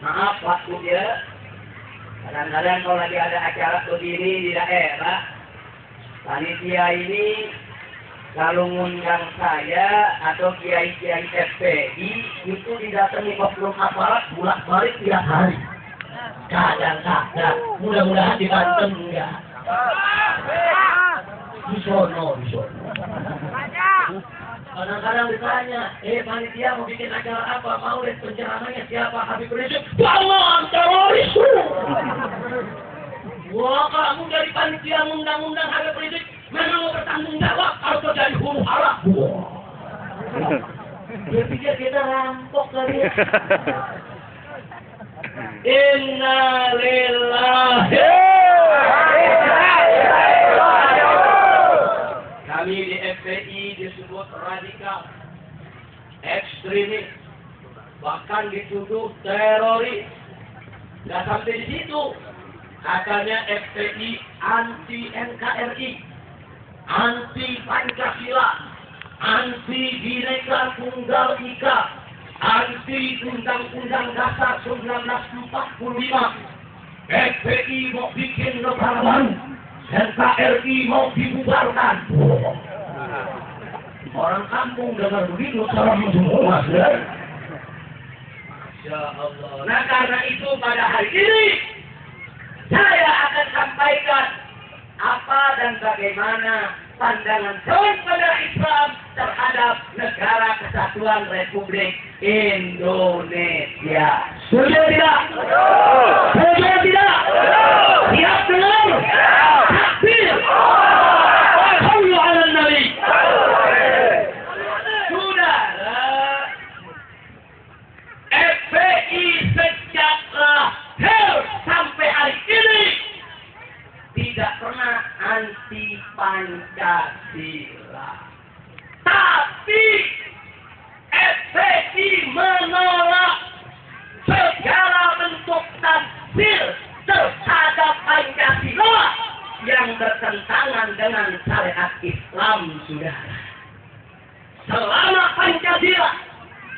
Maaf waktu dia. Kadang-kadang kalau lagi ada acara begini di daerah, panitia ini kalau ngundang saya atau kiai-kiai FPI itu didatangi oknum aparat bolak-balik tiap hari. Kadang-kadang, mudah-mudahan di Banten enggak. Di sono. Kadang-kadang ditanya, panitia mau bikin acara apa? Mau lihat penceramahnya siapa? Habib Rizik. Jangan teroris! Wah, kamu dari panitia undang-undang Habib Rizik memang mau bertanggung jawab atau jadi huru hara? Dia pikir kita rampok kali ya. Innalillahi. Kami di FPI disebut radikal, ekstremis, bahkan dituduh teroris. Nggak sampai di situ, katanya FPI anti NKRI, anti Pancasila, anti Bhinneka Tunggal Ika, anti Undang-Undang Dasar 1945. FPI mau bikin negara baru, NKRI mau dibubarkan. Orang kampung dengar begitu salam semua. Masya Allah. Nah karena itu pada hari ini saya akan sampaikan apa dan bagaimana pandangan saudara Islam terhadap Negara Kesatuan Republik Indonesia. Setuju tidak? Setuju tidak? Siap dengar? Takbir! Sallu ala Nabi. Saudara, FPI sejak lahir sampai hari ini tidak pernah anti Pancasila. Tapi FPI menolak segala bentuk tafsir terhadap Pancasila yang bertentangan dengan syariat Islam, saudara. Selama Pancasila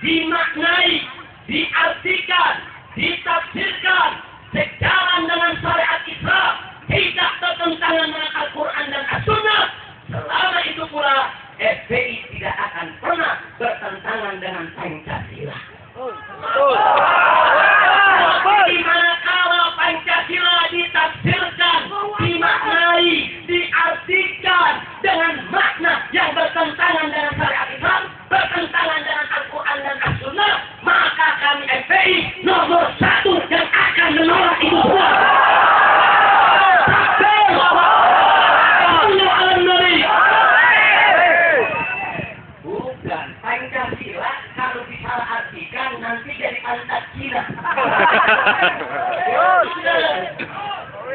dimaknai, diartikan, ditafsirkan sejalan dengan syariat Islam, tidak bertentangan dengan Al-Quran dan As-Sunnah, selama itu pula FPI tidak akan pernah bertentangan dengan Pancasila. Di mana kalau Pancasila ditafsirkan, dimaknai, diartikan dengan makna yang bertentangan dengan syariat Islam, bertentangan dengan Al-Quran dan As-Sunnah, maka kami FPI nomor 1 yang akan menolak itu semua. Bukan Pancasila kalau disalahartikan nanti jadi Pancasila.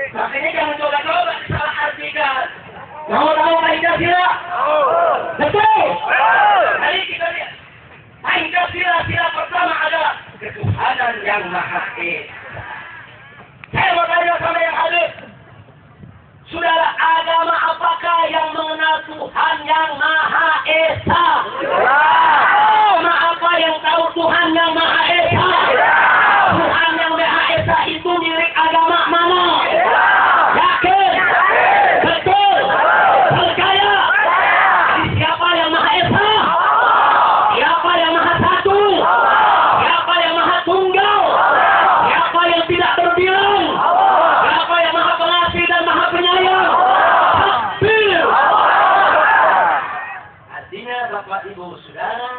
Makanya jangan coba-coba disalahartikan. Mau tahu Pancasila? Betul. Mari kita lihat. Pancasila sila pertama adalah ketuhanan yang Maha Esa. Saya mau tanya sama yang hadir. Saudara, agama apakah yang mengenal Tuhan yang Maha Esa? Agama apa yang tahu Tuhan yang Maha Esa? Tuhan yang Maha Esa itu milik agama mana? Yakin? Betul? Percaya? Siapa yang Maha Esa? Siapa yang Maha Satu? Siapa yang Maha Tunggal? Siapa yang tidak terbilang? Siapa yang Maha Pengasih dan Maha Penyayang? Takbir! Artinya Bapak Ibu Saudara,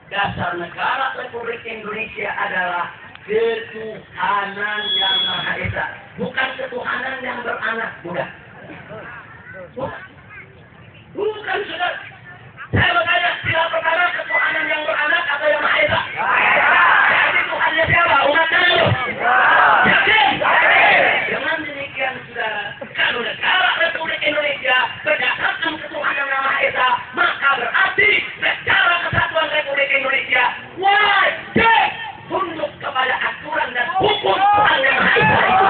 dasar negara Republik Indonesia adalah ketuhanan yang Maha Esa, bukan ketuhanan yang beranak, bukan. Bukan, saudara. Saya bertanya, sila pertama ketuhanan yang beranak atau yang Maha Esa? Jadi Tuhannya siapa? Umat Allah. Yakin? Dengan demikian, saudara, kalau negara Republik Indonesia berdasarkan ketuhanan yang Maha Esa, maka berarti secara kesatuan Republik Indonesia wajib tunduk kepada aturan dan hukum Tuhan yang Maha Esa itu.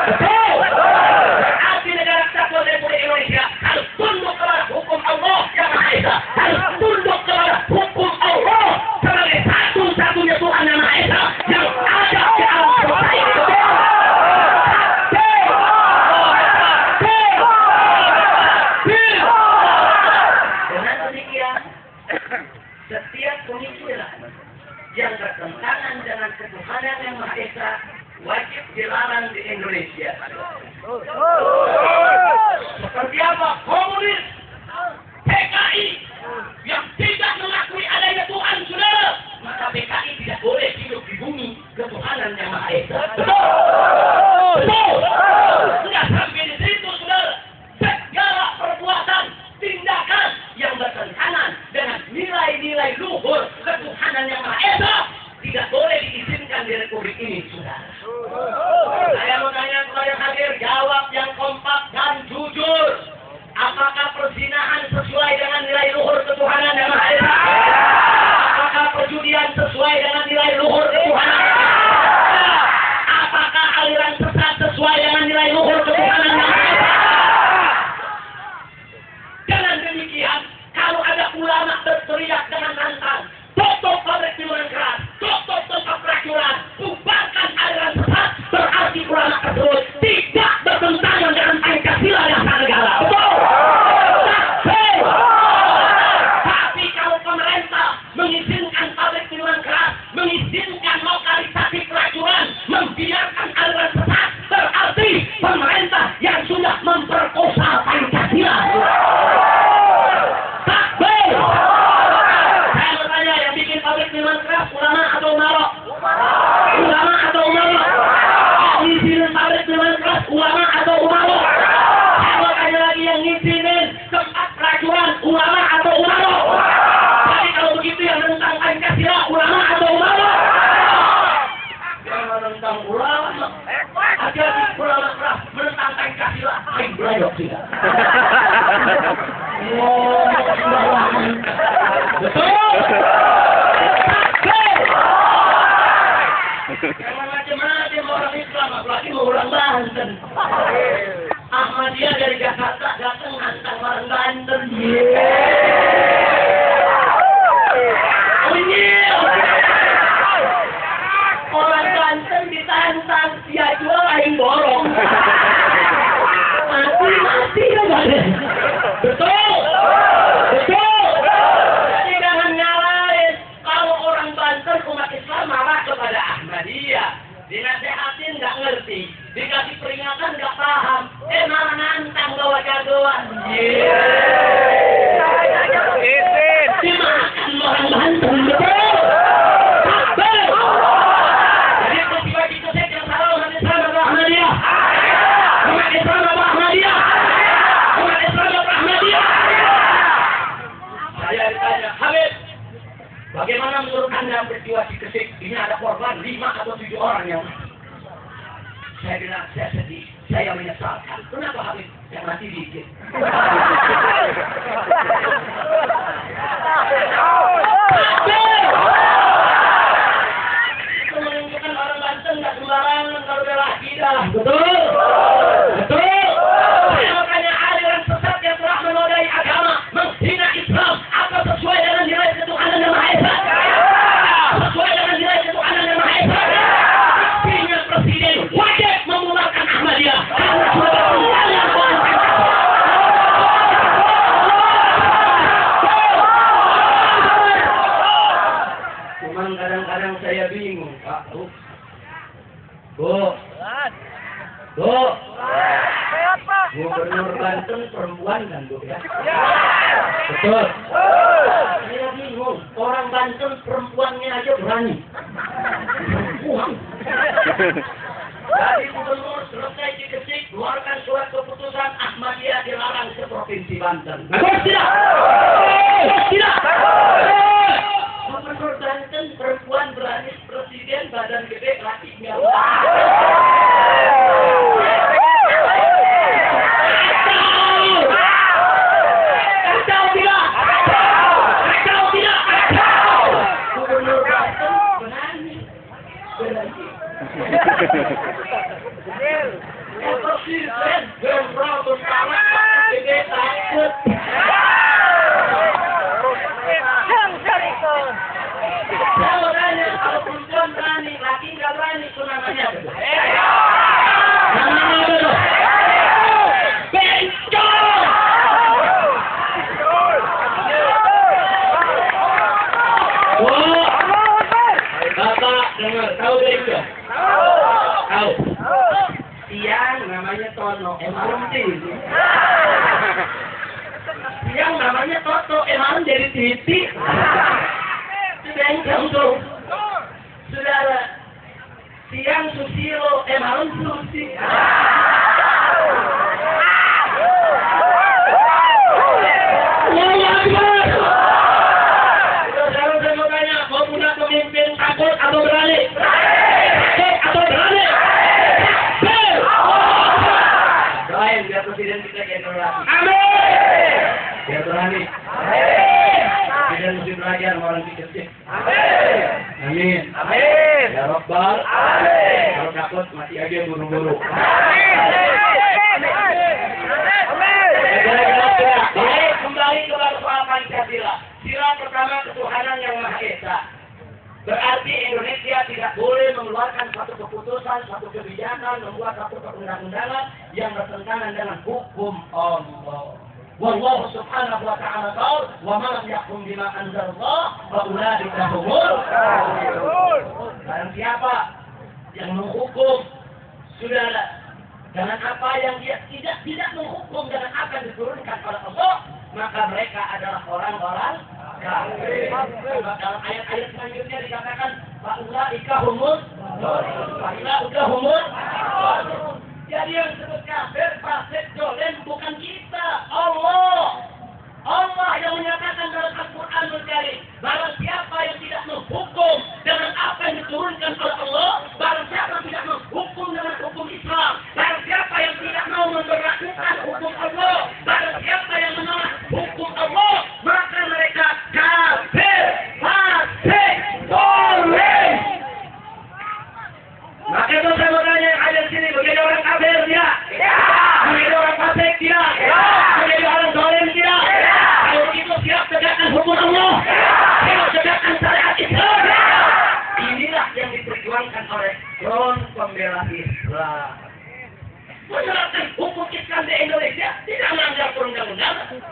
Betul? Berarti negara kesatuan Republik Indonesia harus tunduk kepada hukum Allah yang Maha Esa, harus tunduk kepada hukum Allah sebagai bertentangan dengan ketuhanan yang Maha Esa wajib dilarang di Indonesia. Seperti apa? Komunis, PKI yang tidak mengakui adanya Tuhan, saudara, maka PKI tidak boleh hidup di bumi ketuhanan yang Maha Esa. Betul? Betul? Sudah sampai di situ, saudara. Segala perbuatan, tindakan yang bertentangan dengan nilai-nilai luhur ketuhanan yang Maha Esa tidak boleh diizinkan di Republik ini, saudara. Saya mau tanya kepada yang hadir, jawab yang kompak dan jujur. Apakah perzinahan sesuai dengan nilai luhur ketuhanan yang Maha Esa? Apakah perjudian sesuai dengan nilai luhur ketuhanan? Apakah aliran sesat sesuai dengan nilai luhur ketuhanan yang Maha Esa? Dengan demikian, kalau ada ulama berteriak dengan lantang, tutup pabrik minuman keras, tutup tempat peracuran, bubarkan aliran sesat, berarti ulama tersebut tidak bertentangan dengan Pancasila dan negara. Betul? Tapi kalau pemerintah mengizinkan pabrik minuman keras, mengizinkan lokalisasi peracuran, membiarkan aliran sesat, berarti pemerintah yang sudah memperkosa Pancasila. Minuman keras, ulama atau umarok? Ulama atau umarok? Ngizinin pabrik minuman keras, ulama atau umarok? Kalau ada lagi yang ngizinin tempat peracuran, ulama atau umarok? Jadi kalau begitu yang tentang Pancasila, ulama atau umarok? Yang menentang ulama, hati-hati ulama keras menentang Pancasila, aing belayok tidak. Betul? Jangan macam-macam orang Islam, apalagi mau orang Banten. Ahmadiyah dari Jakarta datang hantar orang Banten. Orang Banten ditantang, dia jual aing borong. Mati ya badan. Betul? Betul? Jadi jangan nyalain. Kalau orang Banten umat Islam marah kepada Ahmadiyah, dinasehatin nggak ngerti, dikasih peringatan nggak paham, malah nantang bawa jagoan. Dimakan orang Banten, betul? Jadi peristiwa itu saya yang salah umat Islam atau Ahmadiyah? Umat Islam atau Ahmadiyah? Umat Islam atau Ahmadiyah? Saya ditanya, Habib, bagaimana menurut Anda peristiwa di Gresik? Ini ada korban 5 atau 7 orang yang saya bilang, saya sedih, saya menyesalkan. Kenapa Habib? Yang mati dikit. Itu menunjukkan orang Banten nggak sembarangan kalau bela akidah. Betul? Betul? Saya makanya aliran sesat yang telah menodai agama, menghina Islam, apa sesuai dengan nilai ketuhanan yang Maha Esa? Sesuai dengan nilai ketuhanan yang Maha Esa? Artinya presiden wajib memulangkan Ahmadiyah karena sudah bertentangan dengan cuman kadang-kadang saya bingung, Pak. Bu. Gubernur Banten perempuan kan, Bu, ya? Betul. Saya bingung, orang Banten perempuannya aja berani. Perempuan. Jadi gubernur selesai di Gresik, keluarkan surat keputusan Ahmadiyah dilarang ke Provinsi Banten. Bagus tidak? Bagus tidak? Gubernur Banten perempuan berani, presiden badan gede, laki nggak. Kacau tidak? Gubernur Banten berani. Presiden jenderal tentara gede takut. Kalau tanya, kalau perempuan berani, laki nggak berani, itu namanya apa? Namanya apa tuh? Bencong! dengar. Tahu dari itu? Tahu. Siang namanya Tono, malam Titi. Siang namanya Toto, malam jadi Titi. Sudah tuh. Saudara. Siang Susilo, malam Susi. Takut atau berani? Takut atau berani? Doain biar presiden kita jadi berani. Amin. Biar berani. Amin. Presiden mesti belajar sama orang kecil. Amin. Amin. Amin. Ya Rabbal. Amin. Kalau takut mati aja buru-buru. Amin. Baik, kembali kepada soal Pancasila. Sila pertama ketuhanan yang Maha Esa. Berarti Indonesia tidak boleh mengeluarkan satu keputusan, satu kebijakan, membuat satu perundang-undangan yang bertentangan dengan hukum Allah. Wallahu subhanahu wa ta'ala qaul wa ma lam yahkum bima anzalallah fa ulaika humul kafirun. Barang siapa yang menghukum saudara dengan apa yang dia tidak menghukum dengan apa yang diturunkan oleh Allah, maka mereka adalah orang-orang kafir. Dalam ayat-ayat selanjutnya dikatakan faulaika humul kafirun. Jadi yang disebut kafir, fasik, dolim bukan kita, Allah. Allah yang menyatakan dalam Al-Quran Al-Karim, barang siapa yang tidak menghukum dengan apa yang diturunkan oleh Allah, barang siapa yang tidak menghukum dengan hukum Islam, barang siapa yang tidak mau memperlakukan hukum Allah, barang siapa yang menolak hukum Allah, maka mereka kafir, fasik, dolim. Maka itu saya mau tanya yang ada di sini, menjadi orang kafir tidak? Ya. Menjadi orang fasik tidak? Ya. Menjadi orang dolim tidak? Ya. Kalau itu siap tegakkan hukum Allah? Ya. Siap tegakkan syariat Islam? Ya. Inilah yang diperjuangkan oleh Front Pembela Islam. Menerapkan hukum Islam di Indonesia tidak melanggar perundang-undangan.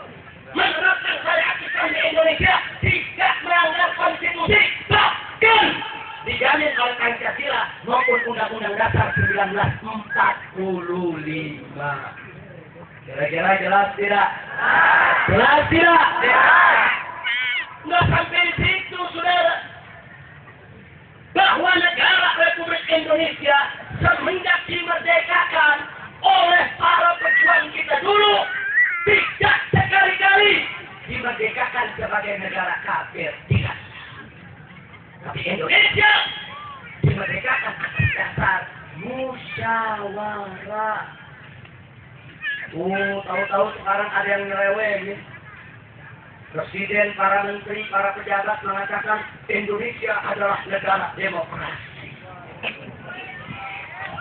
Menerapkan syariat Islam di Indonesia tidak melanggar konstitusi. Bahkan dijamin oleh Pancasila maupun Undang-Undang Dasar 1945. Kira-kira jelas tidak? Jelas tidak? Nggak sampai di situ, saudara. Bahwa negara Republik Indonesia semenjak dimerdekakan oleh para pejuang kita dulu tidak sekali-kali dimerdekakan sebagai negara kafir. Tidak. Tapi Indonesia dimerdekakan atas dasar musyawarah. Tahu-tahu sekarang ada yang nyeleweng. Presiden, para menteri, para pejabat mengatakan Indonesia adalah negara demokrasi.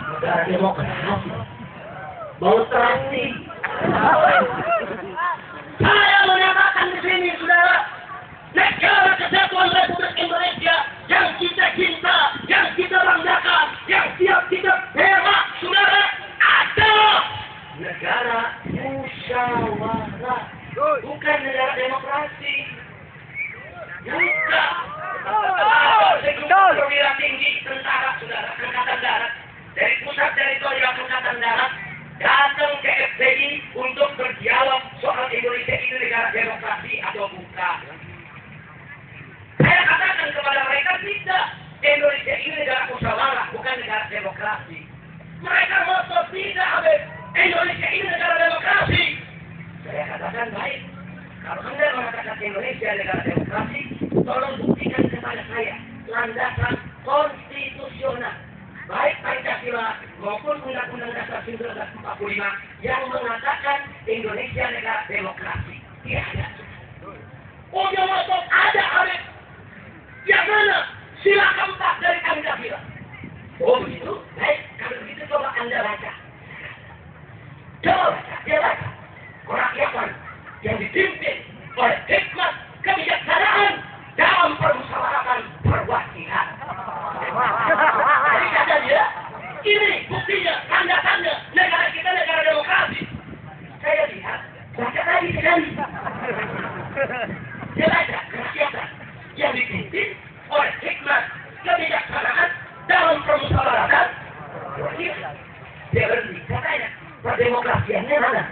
Negara demokrasi. Bau terasi. Saya menyatakan di sini, saudara, negara kesatuan Republik Indonesia yang kita cinta, yang kita banggakan, yang siap kita bela, saudara, adalah negara musyawarah, bukan negara demokrasi. Bukan. Perwira tinggi tentara, saudara, Angkatan Darat, dari pusat teritorial Angkatan Darat datang ke FPI untuk berdialog soal Indonesia ini negara demokrasi atau bukan. Saya katakan kepada mereka, tidak. Indonesia ini negara musyawarah, bukan negara demokrasi. Mereka ngotot, tidak, Habib. Indonesia ini negara demokrasi. Saya katakan, baik. Kalau Anda mengatakan Indonesia negara demokrasi, tolong buktikan kepada saya landasan konstitusional, baik Pancasila maupun Undang-Undang Dasar 1945 yang mengatakan Indonesia negara demokrasi. Tidak ada. Oh, yang ngotot ada, Habib. Yang mana? Sila keempat dari Pancasila. Oh begitu? Baik, kalau begitu coba Anda baca. Coba baca, dia baca. Kerakyatan yang dipimpin oleh hikmat kebijaksanaan dalam permusyawaratan perwakilan. Jadi kata dia, ini buktinya, tanda-tanda negara kita negara demokrasi. Saya lihat, baca tadi sekali. Dia baca kerakyatan yang dipimpin oleh hikmat kebijaksanaan kedemokrasiannya mana?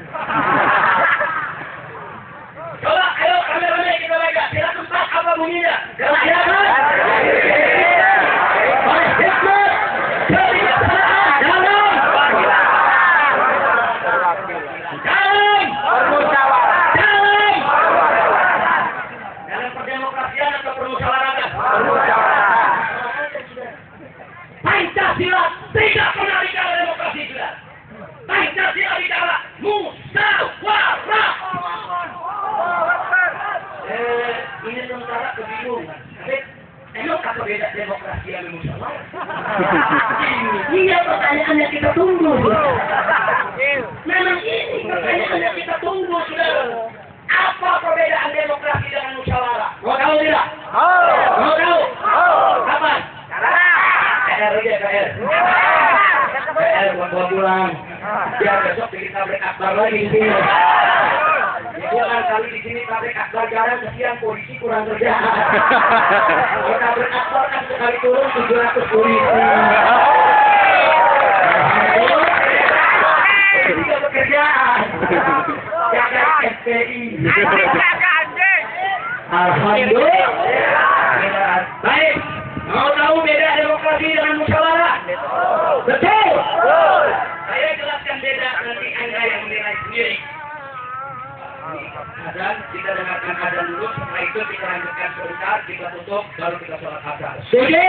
Coba, ayo rame-rame kita baca. Sila keempat apa bunyinya? Kerakyatan. Oleh hikmat. Kebijaksanaan. Dalam perdemokrasian atau permusyawaratan. Pancasila tidak pernah bicara demokrasi sudah. Pancasila bicara musyawarah. Ini sementara kebingungan. Emang apa beda demokrasi dan musyawarah? Ini pertanyaan yang kita tunggu. Memang ini pertanyaan yang kita tunggu sudah. Apa perbedaan demokrasi dengan musyawarah? Mau tahu tidak? Mau tahu? Kapan? KR aja, KR. KR buat 2 bulan. Biar besok kita tablik akbar lagi di sini. Jangan kali di sini tablik akbar jarang, kesian polisi kurang kerjaan. Kalau tablik akbar kan sekali turun 700 polisi. Tidak pekerjaan. Jaga FPI. Alhamdulillah. Baik. Mau tahu beda demokrasi dengan musyawarah? Betul. Saya jelaskan beda, nanti Anda yang menilai sendiri. Azan, kita dengarkan azan dulu, setelah itu kita lanjutkan sebentar, kita tutup, baru kita sholat asar. Setuju?